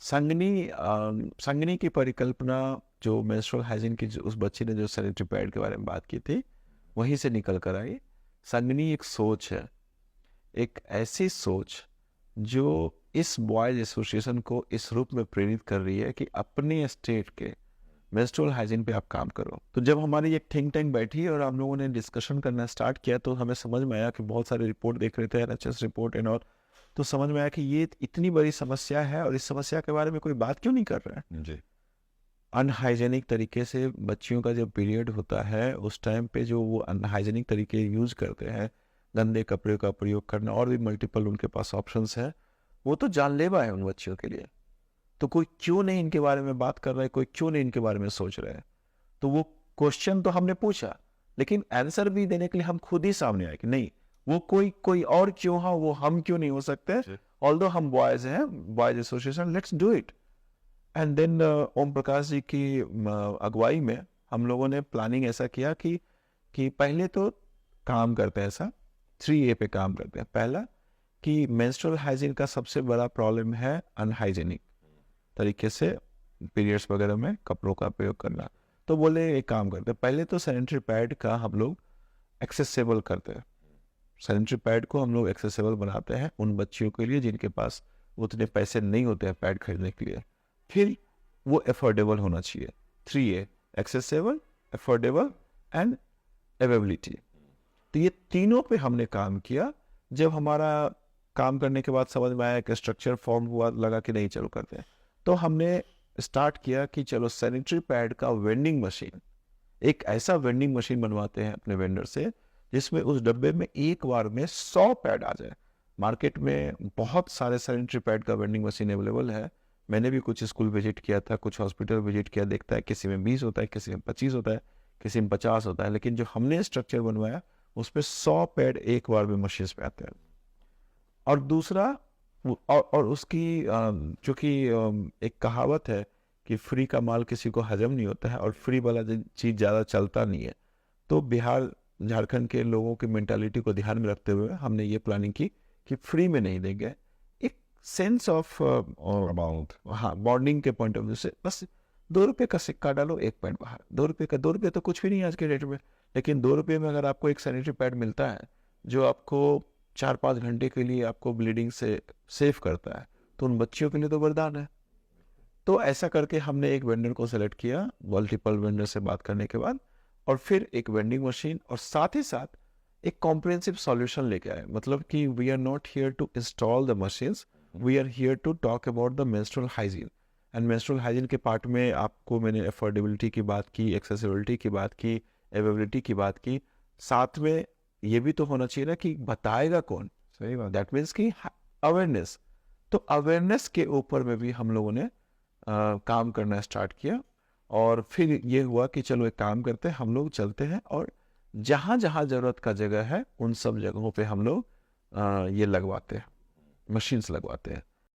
संगनी की परिकल्पना जो मेंस्ट्रुअल हाइजीन की उस बच्ची ने जो सैनिटरी पैड के बारे में बात की थी, वहीं से निकल कर आई। संगनी एक सोच है, एक ऐसी सोच जो इस बॉयज एसोसिएशन को इस रूप में प्रेरित कर रही है कि अपने स्टेट के मेंस्ट्रुअल हाइजीन पे आप काम करो। तो जब हमारी एक थिंक टैंक बैठी और हम लोगों ने डिस्कशन करना स्टार्ट किया, तो हमें समझ में आया कि बहुत सारे रिपोर्ट देख रहे थे, एनएचएस रिपोर्ट एंड ऑल, तो समझ में आया कि ये इतनी बड़ी समस्या है और इस समस्या के बारे में कोई बात क्यों नहीं कर रहा है। जी। अनहाइजेनिक तरीके से बच्चियों का जब पीरियड होता है उस टाइम पे जो वो अनहाइजेनिक तरीके यूज करते हैं, गंदे कपड़े का प्रयोग करना, और भी मल्टीपल उनके पास ऑप्शंस है, वो तो जानलेवा है उन बच्चियों के लिए। तो कोई क्यों नहीं इनके बारे में बात कर रहा है, कोई क्यों नहीं इनके बारे में सोच रहा है। तो वो क्वेश्चन तो हमने पूछा, लेकिन आंसर भी देने के लिए हम खुद ही सामने आए कि नहीं, वो कोई और क्यों हो, वो हम क्यों नहीं हो सकते। ऑल्दो हम बॉयज हैं, boys association, let's do it. And then Om Prakash ji की अगुवाई में हम लोगों ने प्लानिंग ऐसा किया कि पहले तो काम करते हैं ऐसा 3A पे काम करते हैं। पहला कि मेंस्ट्रुअल हाइजीन का सबसे बड़ा प्रॉब्लम है अनहाइजीनिक तरीके से पीरियड्स वगैरह में कपड़ों का प्रयोग करना। तो बोले एक काम करते हैं, पहले तो सैनिटरी पैड का हम लोग एक्सेसिबल करते हैं। सैनिटरी पैड को हम लोग एक्सेसिबल बनाते हैं उन बच्चियों के लिए जिनके पास उतने पैसे नहीं होते हैं पैड खरीदने के लिए। फिर वो अफोर्डेबल होना चाहिए। 3A, accessible, affordable and availability. तो ये तीनों पे हमने काम किया। जब हमारा काम करने के बाद समझ में आया कि स्ट्रक्चर फॉर्म हुआ, लगा कि नहीं चलो करते हैं, तो हमने स्टार्ट किया कि चलो सैनिटरी पैड का वेंडिंग मशीन, एक ऐसा वेंडिंग मशीन बनवाते हैं अपने वेंडर से जिसमें उस डब्बे में एक बार में 100 पैड आ जाए। मार्केट में बहुत सारे सैनिटरी पैड का वेंडिंग मशीन अवेलेबल है। मैंने भी कुछ स्कूल विजिट किया था, कुछ हॉस्पिटल विजिट किया, देखता है किसी में 20 होता है, किसी में 25 होता है, किसी में 50 होता है, लेकिन जो हमने स्ट्रक्चर बनवाया उस पर 100 पैड एक बार में मशीन पे आते हैं। और दूसरा और उसकी चूंकि एक कहावत है कि फ्री का माल किसी को हजम नहीं होता है और फ्री वाला चीज़ ज़्यादा चलता नहीं है। तो बिहार झारखंड के लोगों की मेंटालिटी को ध्यान में रखते हुए हमने ये प्लानिंग की कि फ्री में नहीं देंगे। एक सेंस ऑफ अमाउंट। हाँ, बॉन्डिंग के पॉइंट ऑफ व्यू से बस 2 रुपये का सिक्का डालो, एक पैड बाहर। 2 रुपये का, 2 रुपये तो कुछ भी नहीं है आज के डेट में, लेकिन 2 रुपये में अगर आपको एक सैनिटरी पैड मिलता है जो आपको 4-5 घंटे के लिए आपको ब्लीडिंग से सेव करता है, तो उन बच्चियों के लिए तो वरदान है। तो ऐसा करके हमने एक वेंडर को सेलेक्ट किया मल्टीपल वेंडर से बात करने के बाद, और फिर एक वेंडिंग मशीन, और साथ ही साथ एक कॉम्प्रिहेंसिव सॉल्यूशन लेके आए। मतलब कि we are not here to install the machines, we are here to talk about the menstrual hygiene. And menstrual hygiene के पार्ट में आपको मैंने अफोर्डेबिलिटी की बात की, एक्सेसिबिलिटी की बात की, अवेबिलिटी की बात की, साथ में ये भी तो होना चाहिए ना कि बताएगा कौन। सही बात। दैट मीन्स कि अवेयरनेस। तो अवेयरनेस के ऊपर में भी हम लोगों ने काम करना स्टार्ट किया। और फिर ये हुआ कि चलो एक काम करते हैं, हम लोग चलते हैं और जहाँ जहाँ ज़रूरत का जगह है उन सब जगहों पे हम लोग ये लगवाते हैं, मशीन्स लगवाते हैं।